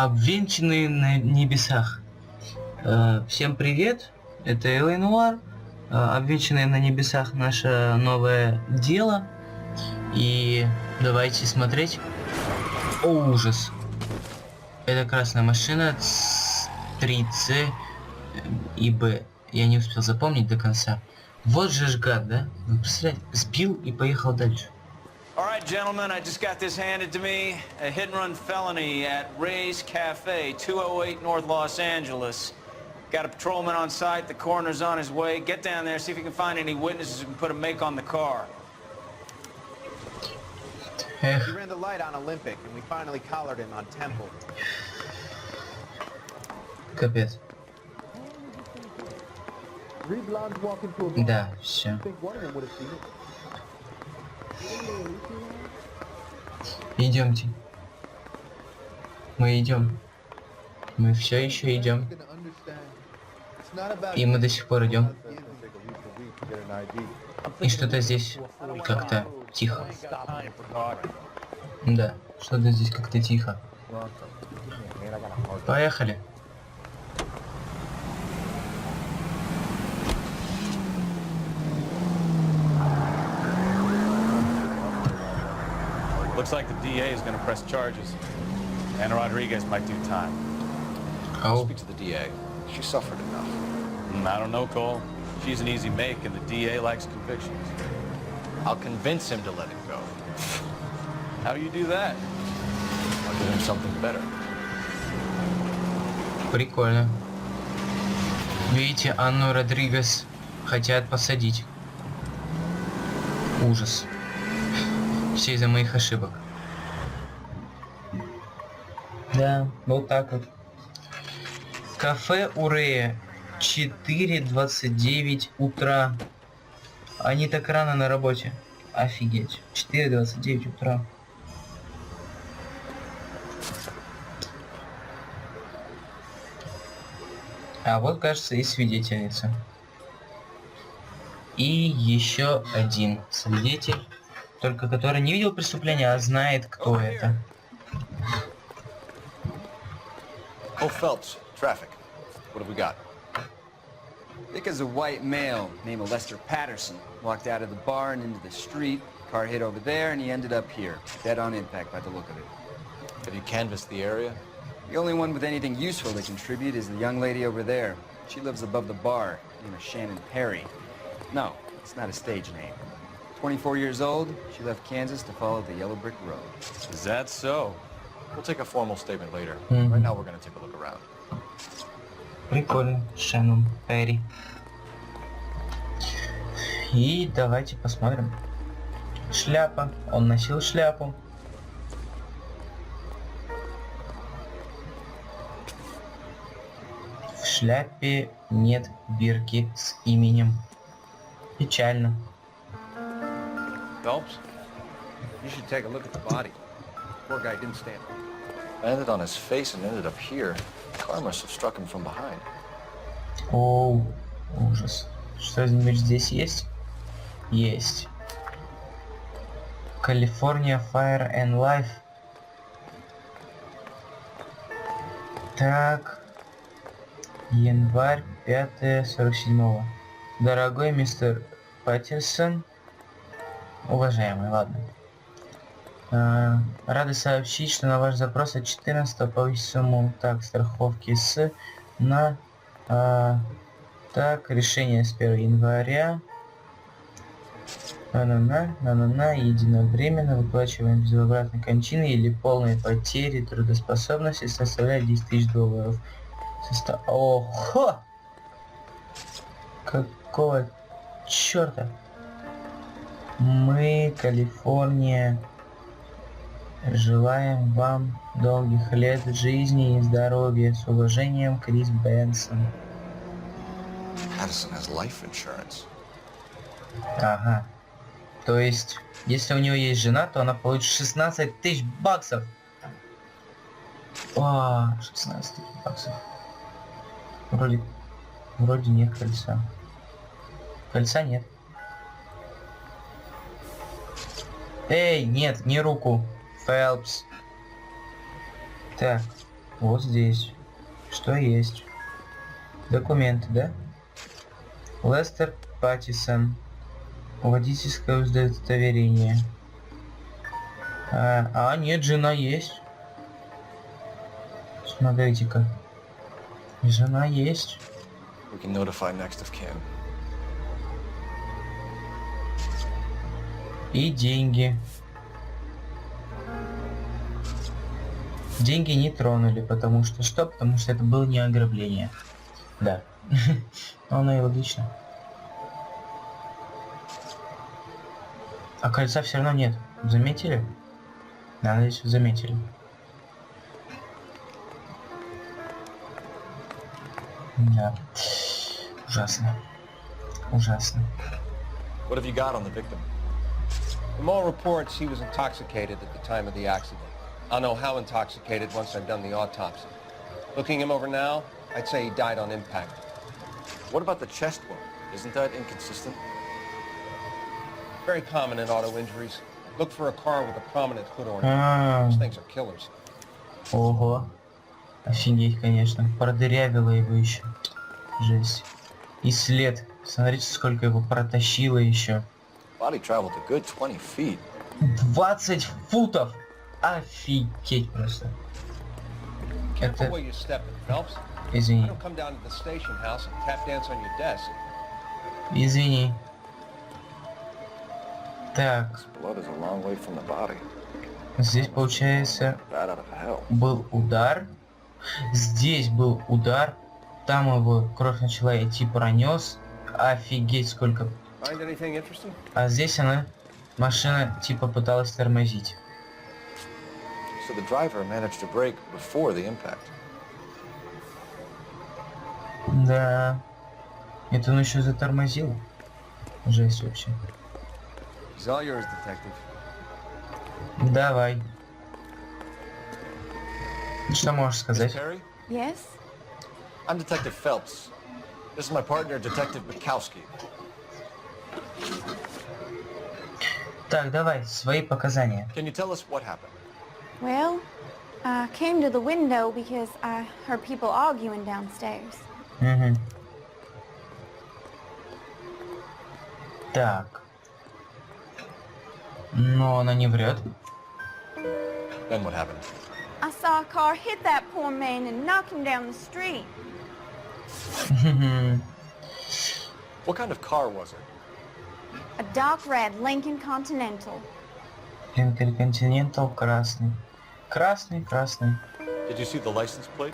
Обвенчанные на небесах. Всем привет, это Noire. Обвенчанные на небесах — наше новое дело. И давайте смотреть. О, ужас. Это красная машина, 3C и Б. Я не успел запомнить до конца. Вот же ж гад, да? Вы представляете, сбил и поехал дальше. All right, gentlemen, I just got this handed to me. A hit-and-run felony at Ray's Cafe, 208 North Los Angeles. Got a patrolman on site. The coroner's on his way. Get down there, see if you can find any witnesses who can put a make on the car. He ran the light on Olympic, and we finally collared him on Temple. Капец. Да, все. Идемте. Мы идем. Мы все еще идем. И мы до сих пор идем. И что-то здесь как-то тихо. Да, что-то здесь как-то тихо. Поехали. Looks like the DA is going to press charges. Anna Rodriguez might do time. Oh. Speak to the DA. She suffered enough. I don't know, Cole. She's an easy make, and the DA likes convictions. I'll convince him to let it go. How do you do that? I'll give him something better. Прикольно. Видите, Анну Родригес хотят посадить. Ужас. Все из-за моих ошибок. Да, вот так вот. Кафе у Рэя. 4:29 утра. Они так рано на работе. Офигеть. 4:29 утра. А вот, кажется, и свидетельница. И еще один свидетель, только который не видел преступления, а знает, кто это. Oh, Phelps, traffic. What have we got? Dick is a white male named Lester Patterson. Walked out of the bar and into the street. Car hit over there and he ended up here. Dead on impact by the look of it. Have you canvassed the area? The only one with anything useful to contribute is the young lady over there. She lives above the bar, named Shannon Perry. No, it's not a stage name. 24 years old, she left Kansas to follow the yellow brick road. Is that so? We'll take a formal statement later. Right now we're going to take a look around. Прикольно, Шеннон Перри. И давайте посмотрим. Шляпа. Он носил шляпу. В шляпе нет бирки с именем. Печально. Phelps, you should take a look at the body. Poor guy didn't stand. Landed on his face and ended up here. The car must have struck him from behind. Оу, ужас. Что-нибудь здесь есть? Есть. California Fire and Life. Так. Январь 5-47. Дорогой мистер Паттерсон. Уважаемый, ладно. Рады сообщить, что на ваш запрос от 14 повысить сумму так страховки с на так решение с 1 января единовременно выплачиваем безвозвратной кончины или полной потери трудоспособности составляет $10 000. Ого! Какого черта? Мы, Калифорния, желаем вам долгих лет жизни и здоровья. С уважением, Крис Бенсон. Patterson has life insurance. Ага. То есть, если у него есть жена, то она получит 16 000 баксов. О, 16 000 баксов. Вроде нет кольца. Кольца нет. Эй, нет, не руку. Фелпс. Так. Вот здесь. Что есть? Документы, да? Лестер Паттисон. Водительское удостоверение. Нет, жена есть. Смотрите-ка. Жена есть. We can notify next of kin. И деньги. Деньги не тронули, потому что что? Потому что это было не ограбление. Да. Оно и логично. А кольца все равно нет. Заметили? Надеюсь, заметили. Да. Ужасно. Ужасно. What have you got on the victim? From all reports, he was intoxicated at the time of the accident. I'll know how intoxicated once I've done the autopsy. Looking him over now, I'd say he died on impact. What about the chest wound? Isn't that inconsistent? Very common in auto injuries. Look for a car with a prominent hood ornament. Those things are killers. Ого. Офигеть, конечно. Продырявило его еще. Жесть. И след. Смотрите, сколько его протащило еще. Body traveled a good 20 feet. 20 футов! Офигеть просто. Careful where you step in, Phelps. Извини. Don't come down to the station house and tap dance on your desk. Извини. Так. Blood is a long way from the body. Здесь, получается, Bad out of hell. был удар. Здесь был удар. Там его кровь начала идти, пронес. Офигеть, сколько. Find anything interesting? А здесь она, машина, типа, пыталась тормозить. So the driver managed to brake before the impact. Да. Это он еще затормозил. Жесть вообще. He's all yours, detective. Давай. Что можешь сказать? Perry? Yes? I'm Detective Phelps. This is my partner, Detective Bukowski. Так, давай, свои показания. Can you tell us what happened? Well, I came to the window because I heard people arguing downstairs. Угу. Так. Но она не врет. Then what happened? I saw a car hit that poor man and knock him down the street. What kind of car was it? A dark red Lincoln Continental. Lincoln Continental красный. Красный, красный. Did you see the license plate?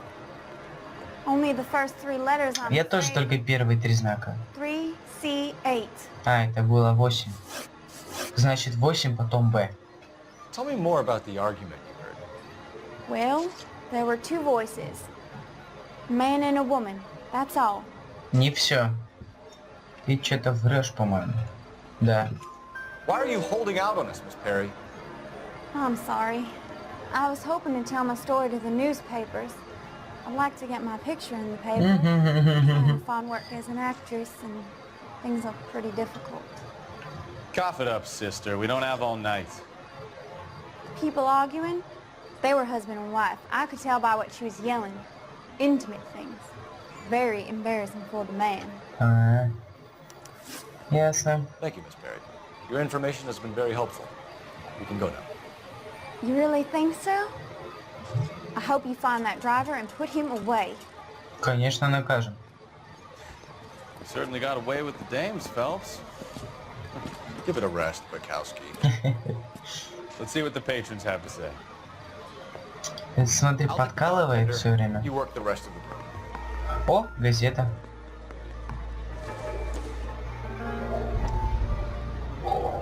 Only the first three letters on Я the тоже plate. только первые три знака. 3C8. А, это было 8. Значит 8, потом Б. Tell me more about the argument you heard. Well, there were two voices. A man and a woman. That's all. Не все. Ты что-то врешь, по-моему. Да. Why are you holding out on us, Miss Perry? I'm sorry. I was hoping to tell my story to the newspapers. I'd like to get my picture in the paper. I found work as an actress and things look pretty difficult. Cough it up, sister. We don't have all night. People arguing? They were husband and wife. I could tell by what she was yelling. Intimate things. Very embarrassing for the man. А, ясно. Thank you, Miss Perry. Your information has been very helpful. We can go now. You really think so? I hope you find that driver and put him away. Конечно, накажем. You certainly got away with the dames, Phelps. Give it a rest, Bukowski. Let's see what the patrons have to say. Смотри, подкалывает все время. You work the rest of the room. О, газета.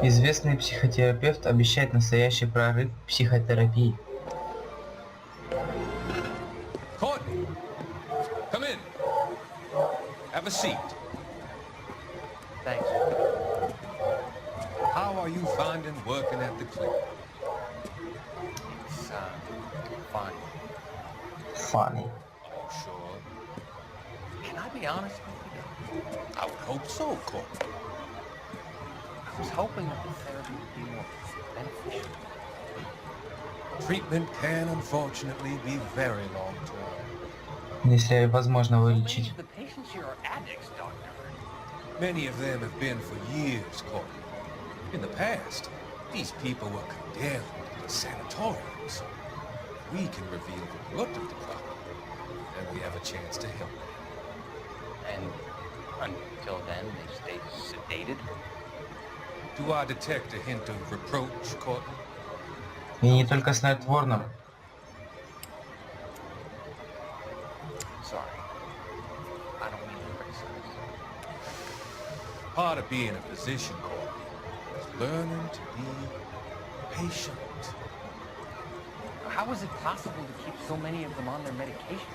Известный психотерапевт обещает настоящий прорыв в психотерапии. Courtney, come in. Have a seat. Thanks. How are you finding working at the clinic? It's, fine. Funny. Oh, sure. Can I be honest with you? I would hope so, Courtney. I was hoping that the therapy would be more beneficial. Treatment can unfortunately be very long-term. Если возможно вылечить. The patients here are addicts, doctor. Many of them have been for years, Courtney. In the past, these people were condemned to sanatoriums. We can reveal the root of the problem, and we have a chance to help them. And until then, they stay sedated? Do I detect a hint of reproach, Courtney? И не только снотворным. Sorry. I don't mean to criticize. Part of being a physician, Courtney, is learning to be patient. How is it possible to keep so many of them on their medication?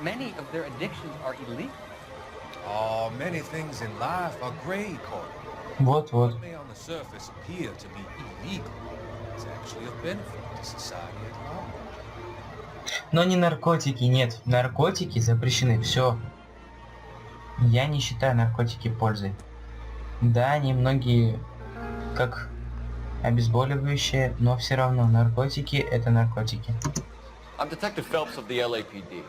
Many of their addictions are illegal. Oh, many things in life are gray, Courtney. Вот-вот. What may on the surface appear to be illegal is actually of benefit to society at large. Но не наркотики, нет. Наркотики запрещены, все. Я не считаю наркотики пользой. Да, они многие как обезболивающие, но все равно наркотики это наркотики. I'm Detective Phelps of the LAPD.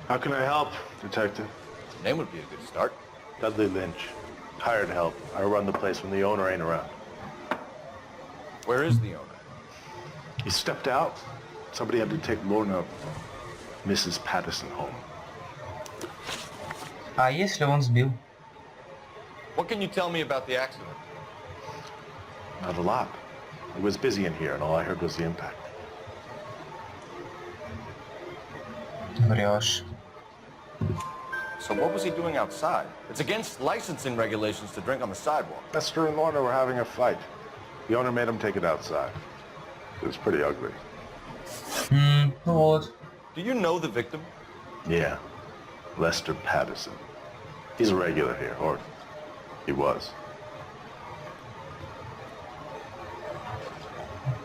How can I help, Detective? Name would be a good start. Dudley Lynch. Hired help. I run the place when the owner ain't around. Where is the owner? He stepped out. Somebody had to take Lorna, Mrs. Patterson, home. А если он сбил? What can you tell me about the accident? Not a lot. It was busy in here, and all I heard was the impact. Врешь. So what was he doing outside? It's against licensing regulations to drink on the sidewalk. Lester and Lorna were having a fight. The owner made him take it outside. It was pretty ugly. Вот. Do you know the victim? Yeah. Lester Patterson. He's a regular here, or he was.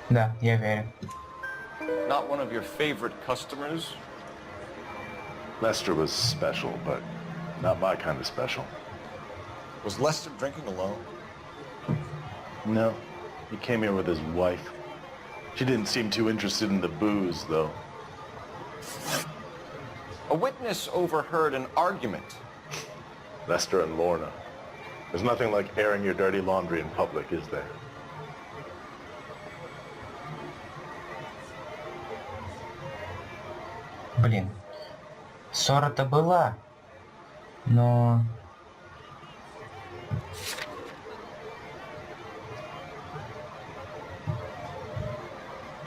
Да, я верю. Not one of your favorite customers? Lester was special, but not my kind of special. Was Lester drinking alone? No. He came here with his wife. She didn't seem too interested in the booze, though. A witness overheard an argument. Lester and Lorna. There's nothing like airing your dirty laundry in public, is there? Блин. Ссора-то была, но...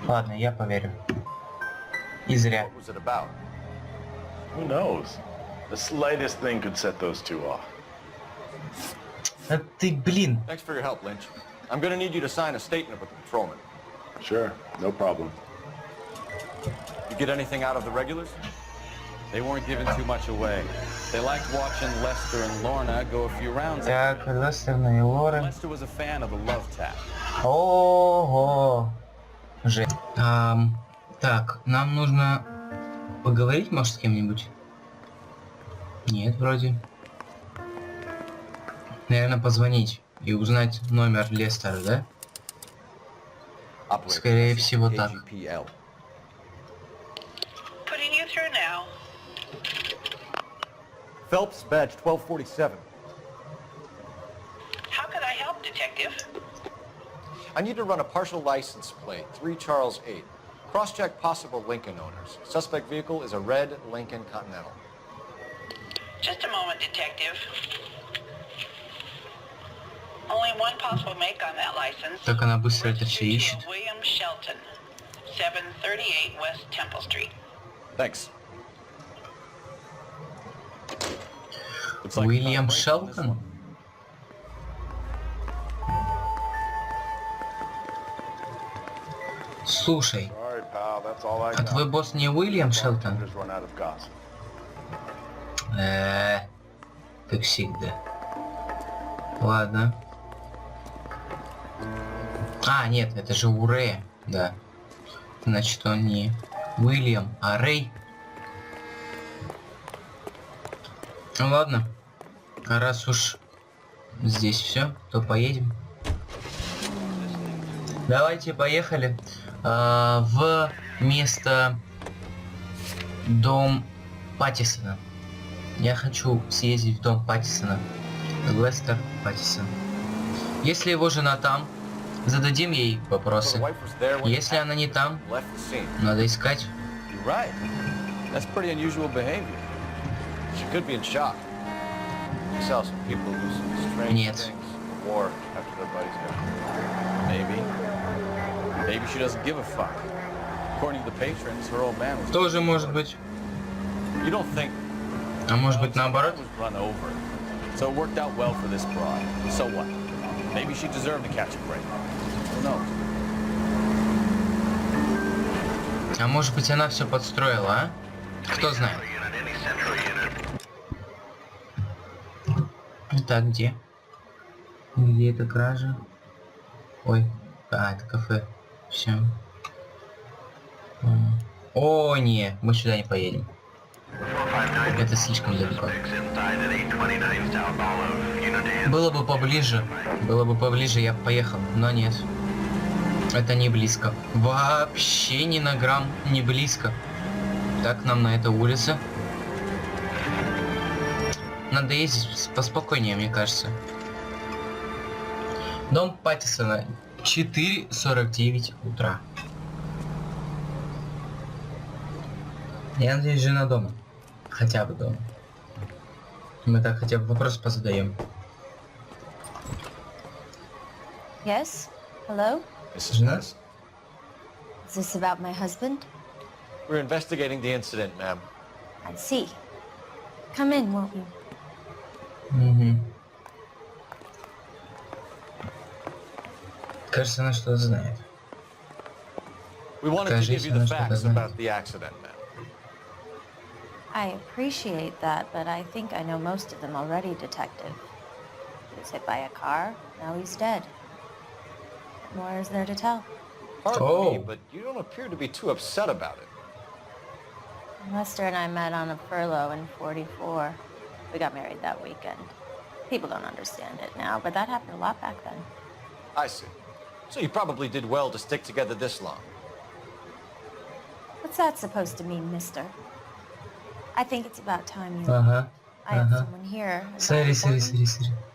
Ладно, я поверю. И зря. What was it about? Who knows? The slightest thing could set those two off. А ты, блин. Thanks for your help, Lynch. I'm gonna need you to sign a statement with the patrolman. Sure, no problem. You get anything out of the regulars? They weren't giving too much away. They liked watching Lester and Lorna go a few rounds. Так, Лестер и Лора. Lester was a fan of the love tap. Ого. Жесть. Так, нам нужно поговорить, может, с кем-нибудь? Нет, вроде. Наверное, позвонить и узнать номер Лестера, да? Скорее всего, так. Putting you through now. Phelps, badge 1247. How can I help, Detective? I need to run a partial license plate, 3 Charles 8. Cross-check possible Lincoln owners. Suspect vehicle is a red Lincoln Continental. Just a moment, Detective. Only one possible make on that license. Так она быстро это все ищет. William Shelton, 738 West Temple Street. Thanks. Уильям Шелтон? Слушай, а твой босс не Уильям Шелтон? Как всегда. Ладно. А, нет, это же у Рэя, да. Значит, он не Уильям, а Рэй. Ну ладно. А раз уж здесь все, то поедем. Давайте поехали в место дом Паттисона. Я хочу съездить в дом Паттисона. Лестер Паттисон. Если его жена там, зададим ей вопросы. Если она не там, надо искать. That's pretty unusual behavior. She could be in shock. You saw some people do some strange Нет. things in the war after their buddies got Maybe. Maybe she doesn't give a fuck. According to the patrons, her old man was... Тоже может быть. You don't think... А может быть наоборот? was run over. So it worked out well for this broad. So what? Maybe she deserved to catch a break. Who knows? А может быть она все подстроила, а? Кто знает? Так, где? Где эта кража? Ой, это кафе. Все. О, не, мы сюда не поедем. Это слишком далеко. Было бы поближе, я бы поехал, но нет. Это не близко. Вообще ни на грамм не близко. Так, нам на этой улице. Надо ездить поспокойнее, мне кажется. Дом Паттисона. 4:49 утра. Я надеюсь, жена дома. Хотя бы дома. Мы так хотя бы вопрос позадаем. Yes? Hello? Mrs. Patterson. Is this about my husband? We're investigating the incident, ma'am. I see. Come in, won't you? Угу. Кажется, она что-то знает. We wanted to give you the facts about the accident, ma'am. I appreciate that, but I think I know most of them already, Detective. He was hit by a car, now he's dead. What more is there to tell? Pardon me, but you don't appear to be too upset about it. Lester and I met on a furlough in '44. We got married that weekend. People don't understand it now, but that happened a lot back then. I see. So you probably did well to stick together this long. What's that supposed to mean, mister? I think it's about time you... Ага. I have someone here. Sorry.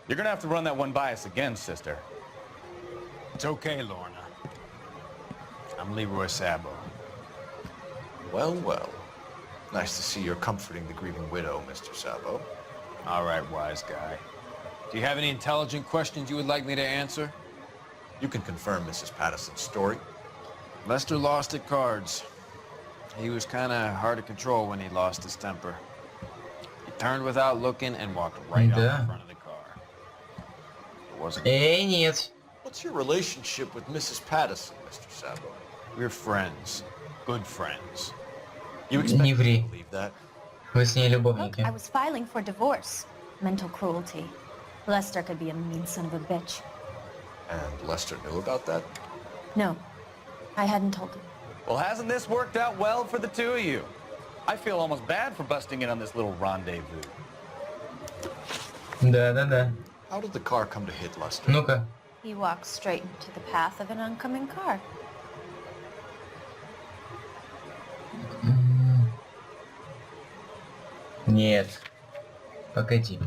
You're gonna have to run that one by us again, sister. It's okay, Lorna. I'm Leroy Sabo. Well, well. Nice to see you're comforting the grieving widow, Mr. Sabo. All right, wise guy. Do you have any intelligent questions you would like me to answer? You can confirm Mrs. Patterson's story. Lester lost at cards. He was kind of hard to control when he lost his temper. He turned without looking and walked right out in front of the car. It wasn't... нет. What's your relationship with Mrs. Patterson, Mr. Sabo? We're friends. Good friends. You expect Не me ври. to believe that? Вы с ней Look, любовники. I was filing for divorce. Mental cruelty. Lester could be a mean son of a bitch. And Lester knew about that? No, I hadn't told him. Well, hasn't this worked out well for the two of you? I feel almost bad for busting in on this little rendezvous. Да. How did the car come to hit Lester? Ну-ка. He walked straight into the path of an oncoming car. Нет. Погоди.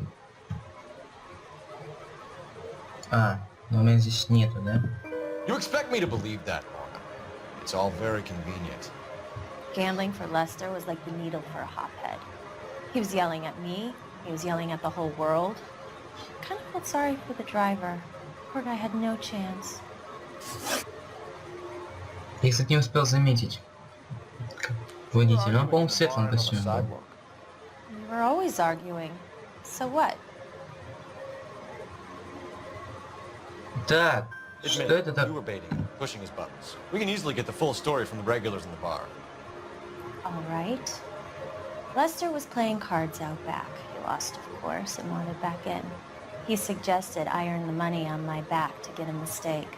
Но у меня здесь нету, да? You expect me to believe that, Lorna? It's all very convenient. Gambling for Lester was like the needle for a hophead. He was yelling at me. He was yelling at the whole world. Kind of felt sorry for the driver. Poor guy had no chance. Я, кстати, не успел заметить. Водитель, он, по-моему, в светлом костюме был. We were always arguing. So what? Так, что это так? You were baiting him, pushing his buttons. We can easily get the full story from the regulars in the bar. All right. Lester was playing cards out back. He lost, of course, and wanted back in. He suggested I earn the money on my back to get him the stake.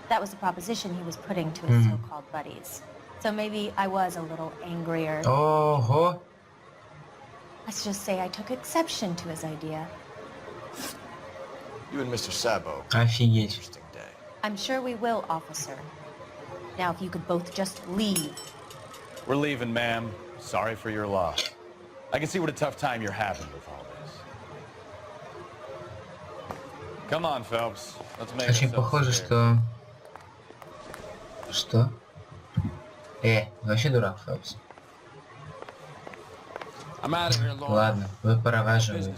That was the proposition he was putting to his so-called buddies. So maybe I was a little angrier. Ого! Let's just say I took exception to his idea. You and Mr. Sabo. Офигеть. Interesting day. I'm sure we will, officer. Now, if you could both just leave. We're leaving, ma'am. Sorry for your loss. I can see what a tough time you're having with all this. Come on, Phelps. Let's make Очень похоже, что... Что? Вообще дурак, Фелпс. Ладно, вы провожаете.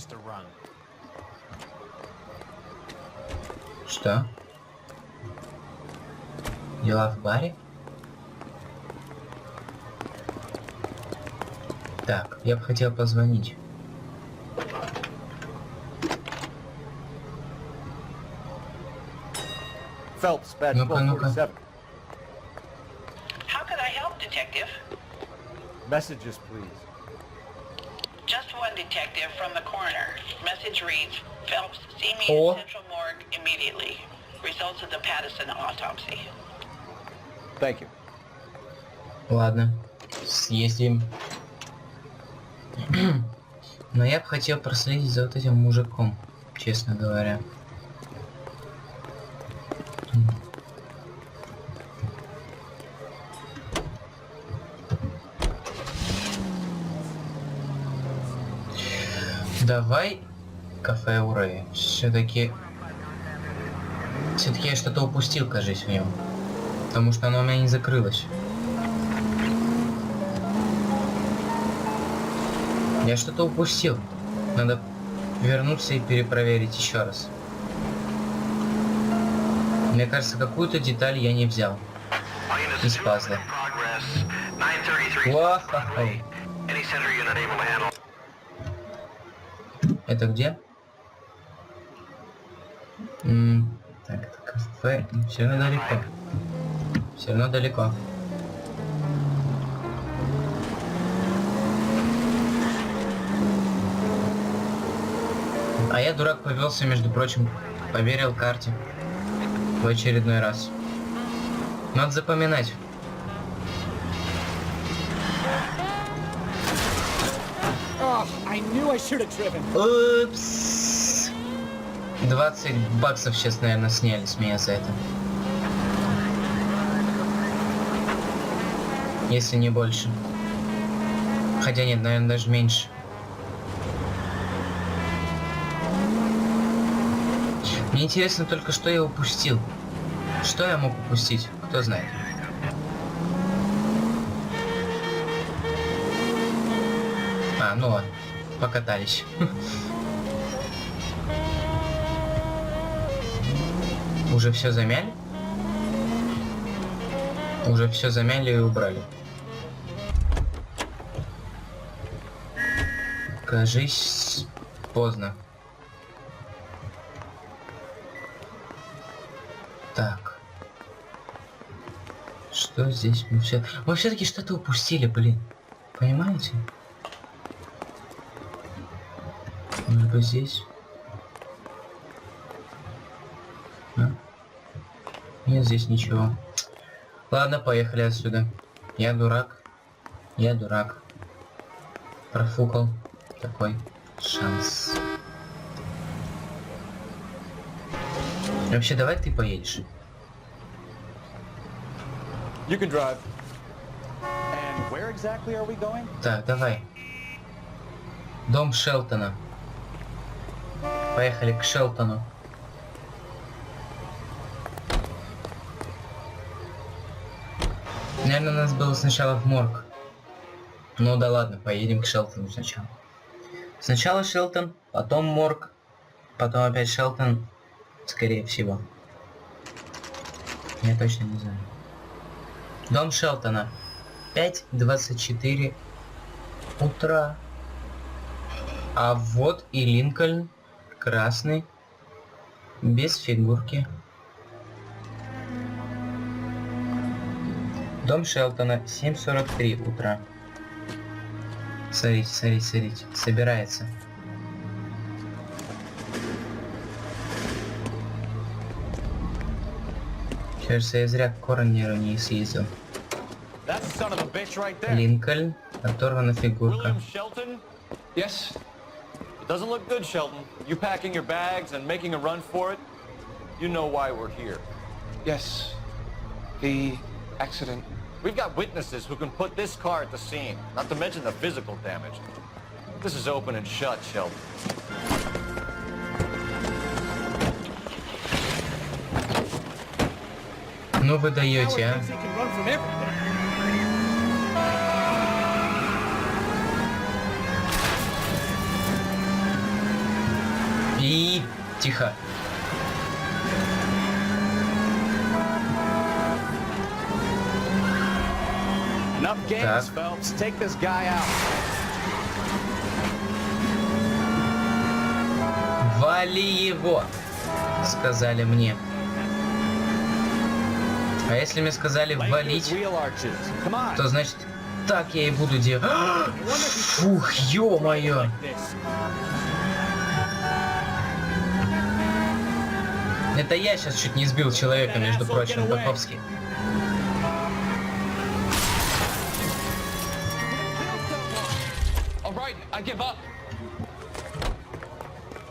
Что? Дела в баре? Так, я бы хотел позвонить. Phelps, badge Ну-ка, 1247. How could I help, Detective? Messages, please. Just one detective from the coroner. Message reads, Phelps, see me Oh. in Central Morgue immediately. Results of the Patterson autopsy. Thank you. Ладно, съездим. Но я бы хотел проследить за вот этим мужиком, честно говоря. Давай кафе Уре. Все-таки я что-то упустил, кажется, в нем. Потому что оно у меня не закрылось. Я что-то упустил. Надо вернуться и перепроверить еще раз. Мне кажется, какую-то деталь я не взял. Из пазла. Это где? Так, это кафе. Все равно далеко. Все равно далеко. А я, дурак, повелся, между прочим, поверил карте в очередной раз. Надо запоминать. Упс. 20 баксов сейчас, наверное, сняли с меня за это. Если не больше. Хотя нет, наверное, даже меньше. Мне интересно только, что я упустил. Что я мог упустить? Кто знает. Ну ладно. Покатались. Уже все замяли? Уже все замяли и убрали. Кажись, поздно. Так. Что здесь мы все... Мы все-таки что-то упустили, блин. Понимаете? Может быть, здесь? Нет, здесь ничего. Ладно, поехали отсюда. Я дурак. Я дурак. Профукал такой шанс. Вообще, давай ты поедешь. You can drive. And where exactly are we going? Так, давай. Дом Шелтона. Поехали к Шелтону. Наверное, нас было сначала в морг. Ну да ладно, поедем к Шелтону сначала. Сначала Шелтон, потом морг, потом опять Шелтон, скорее всего. Я точно не знаю. Дом Шелтона. 5:24 утра. А вот и Линкольн. Красный. Без фигурки. Дом Шелтона. 7:43 утра. Смотрите, смотрите, смотрите. Собирается. Кажется, я зря к коронеру не съездил. Линкольн. Оторвана фигурка. Yes. It doesn't look good, Shelton. You packing your bags and making a run for it? You know why we're here. Yes. The accident. We've got witnesses who can put this car at the scene, not to mention the physical damage. This is open and shut, Sheldon. Ну вы даете, а? И тихо. Enough games, Phelps. Take this guy out. Вали его, сказали мне. А если мне сказали валить, то значит так я и буду делать. Фух, ё-моё. Это я сейчас чуть не сбил человека, между прочим, по-ховски.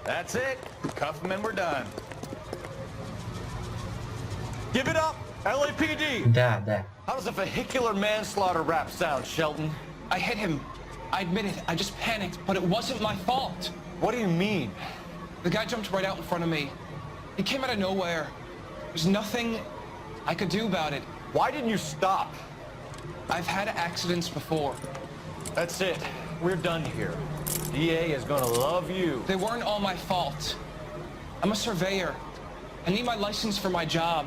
That's it. Cuff him and we're done. Give it up, LAPD. Да, да. How does a vehicular manslaughter rap sound, Sheldon? I hit him. I admit it. I just panicked, but it wasn't my fault. What do you mean? The guy jumped right out in front of me. He came out of nowhere. There's nothing I could do about it. Why didn't you stop? I've had accidents before. That's it. We're done here. DA is gonna love you. They weren't all my fault. I'm a surveyor. I need my license for my job.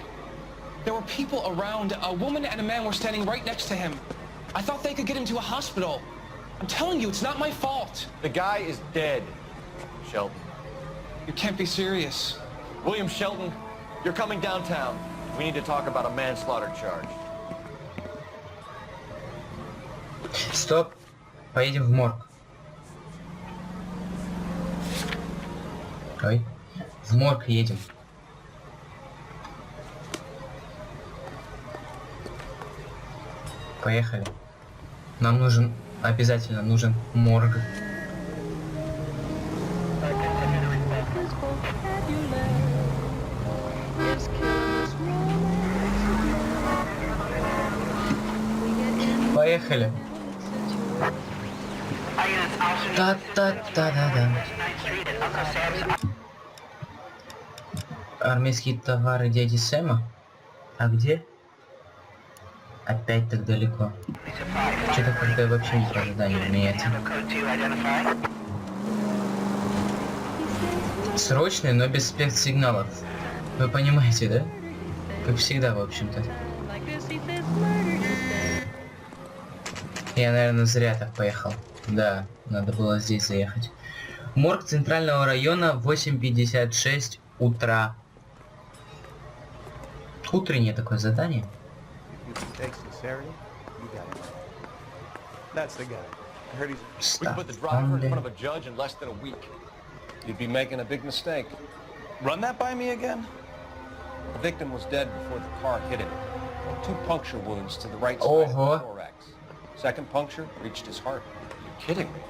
There were people around. A woman and a man were standing right next to him. I thought they could get him to a hospital. I'm telling you, it's not my fault. The guy is dead, Sheldon. You can't be serious. William Shelton, you're coming downtown. We need to talk about a manslaughter charge. Стоп. Поедем в морг. Ой. В морг едем. Поехали. Нам нужен, обязательно нужен морг. Поехали. Та-та-та-да-да. Армейские товары дяди Сэма? А где? Опять так далеко. Что-то как-то вообще не по ожиданию меняется. Срочный, но без спецсигналов. Вы понимаете, да? Как всегда, в общем-то. Я, наверное, зря так поехал. Да, надо было здесь заехать. Морг Центрального района, 8:56 утра. Утреннее такое задание. You'd be making a big mistake. Run that by me again? The victim was dead before the car hit him. 2 puncture wounds to the right side of the thorax. Second puncture reached his heart. You're kidding me.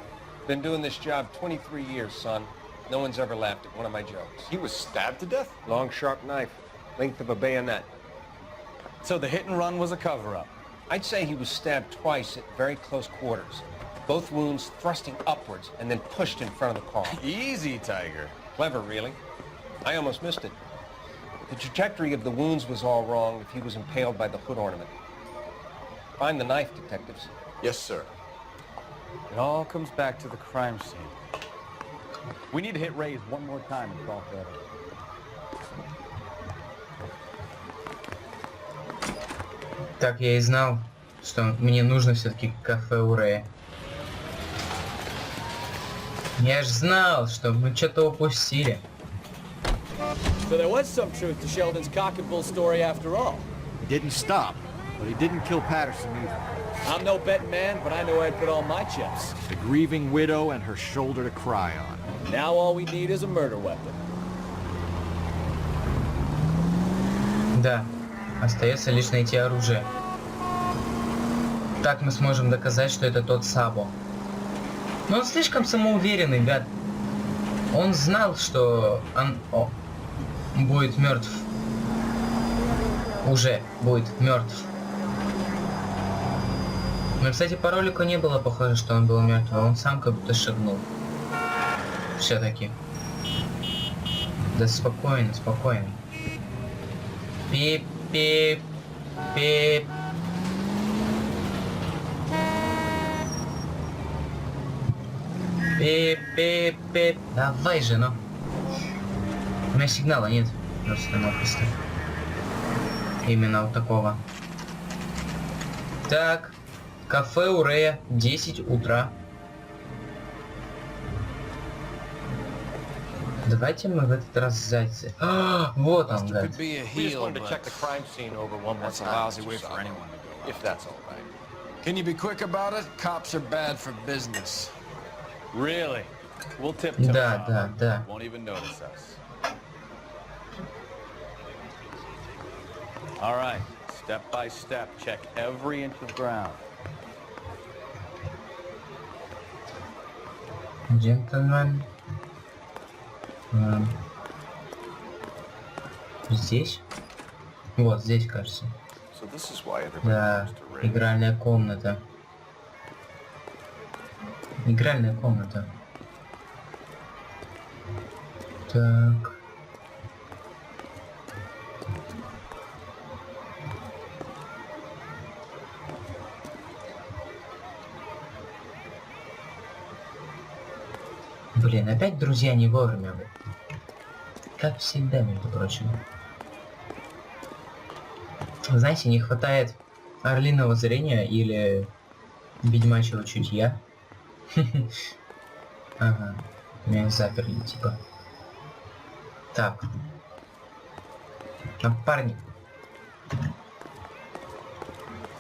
Been doing this job 23 years, son. No one's ever laughed at one of my jokes. He was stabbed to death? Long, sharp knife, length of a bayonet. So the hit and run was a cover-up? I'd say he was stabbed twice at very close quarters. Both wounds thrusting upwards and then pushed in front of the car. Easy, Tiger. Clever, really. I almost missed it. The trajectory of the wounds was all wrong if he was impaled by the hood ornament. Find the knife, detectives. Yes, sir. It all comes back to the crime scene. We need to hit Ray's one more time and solve that. Так, я и знал, что мне нужно все-таки кафе у Рэя. Я ж знал, что мы что-то упустили. So there was some truth to Sheldon's cock and bull story after all. He didn't stop, but he didn't kill Patterson either. I'm no betting man, but I know I'd put all my chips. The grieving widow and her shoulder to cry on. Now all we need is a murder weapon. Да, остается лишь найти оружие. Так мы сможем доказать, что это тот Сабо. Но он слишком самоуверенный, гад. Он знал, что он будет мертв. уже будет мертв. Но, кстати, по ролику не было похоже, что он был мертв, а он сам как будто шагнул. Все-таки. Да спокойно, спокойно. Пип-пип. Пип. Пип-пип-пип. Давай же, ну. У меня сигнала нет. Просто-напросто. Именно вот такого. Так. Кафе Урея. 10 утра. Давайте мы в этот раз сзади. Вот он, да. Can you be quick about it? Cops are bad for business. Really? We'll tiptoe. Да. Won't even notice us. All right, step by step, check every inch of ground. Джентльмен. Здесь? Вот здесь, кажется. Да, игральная комната. Игральная комната. Так. Блин, опять друзья не вовремя. Как всегда, между прочим. Знаете, не хватает орлиного зрения или ведьмачьего чутья. Ага, меня заперли, типа. Так. Напарник.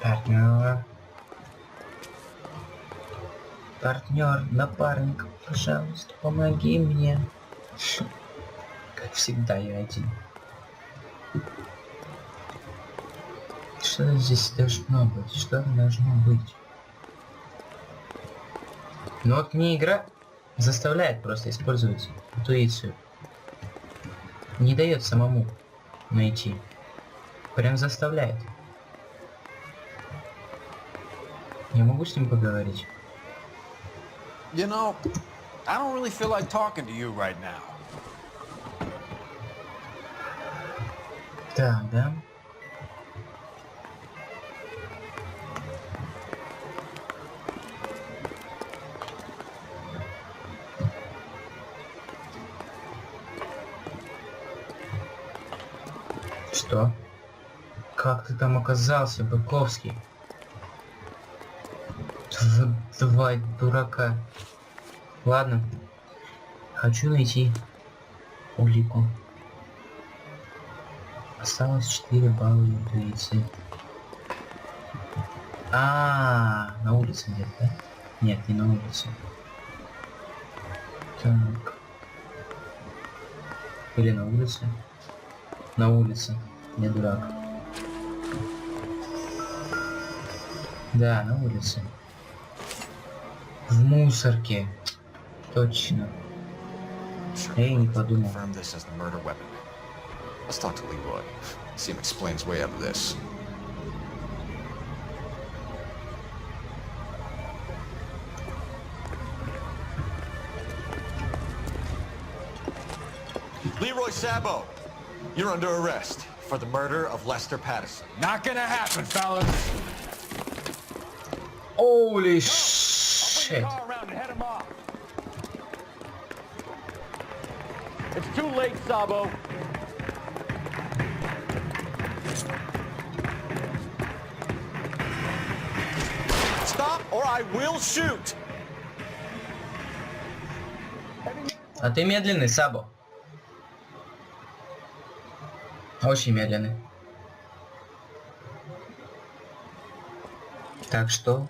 Партнер. Партнер, напарник, пожалуйста, помоги мне. Как всегда, я один. Что здесь должно быть? Что должно быть? Ну вот мне игра заставляет просто использовать интуицию. Не дает самому найти. Прям заставляет. Я могу с ним поговорить? You know, I don't really feel like talking to you right now. Так, да? Что? Как ты там оказался, Быковский? Два дурака. Ладно. Хочу найти улику. Осталось 4 балла интуиции. На улице где-то, да? Нет, не на улице. Так. Или на улице? На улице. Не дурак. Да, на улице. В мусорке. Точно. Я и не подумал. Let's talk to Leroy. See him explain his way out of this. Leroy Sabo, you're under arrest for the murder of Lester Patterson. Not gonna happen, fellas. Holy shit. It's too late, Sabo. Stop or I will shoot. А ты медленный, Сабо. Очень медленный. Так что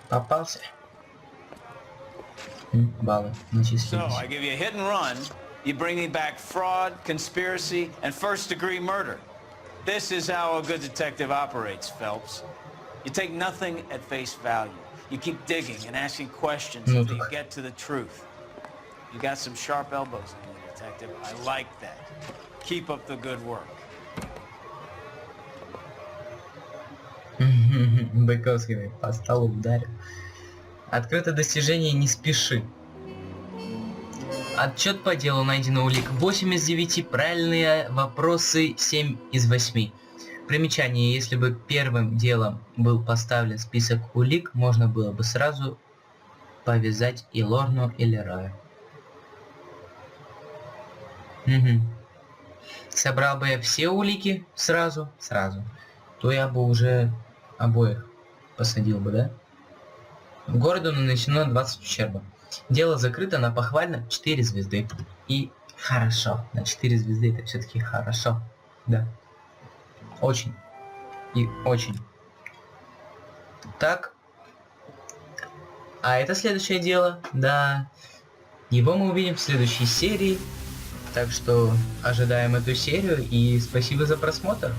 попался. Баллы начислились. So, I give you a hit and run. You bring me back fraud, conspiracy, and first-degree murder. This is how a good detective operates, Phelps. You take nothing at face value. You keep digging and asking questions until you get to the truth. You got some sharp elbows in you, detective. I like that. Keep up the good work. Быковский по столу ударил. Открыто достижение, не спеши. Отчет по делу, найдено улик 8 из 9, правильные вопросы 7 из 8. Примечание: если бы первым делом был поставлен список улик, можно было бы сразу повязать и Лорну, и Лерою. Собрал бы я все улики сразу, то я бы уже обоих посадил бы, да? В городе нанесено 20 ущерба. Дело закрыто на похвально 4 звезды. И хорошо. На 4 звезды это все-таки хорошо. Да. Очень. И очень. Так. А это следующее дело. Да. Его мы увидим в следующей серии. Так что ожидаем эту серию. И спасибо за просмотр.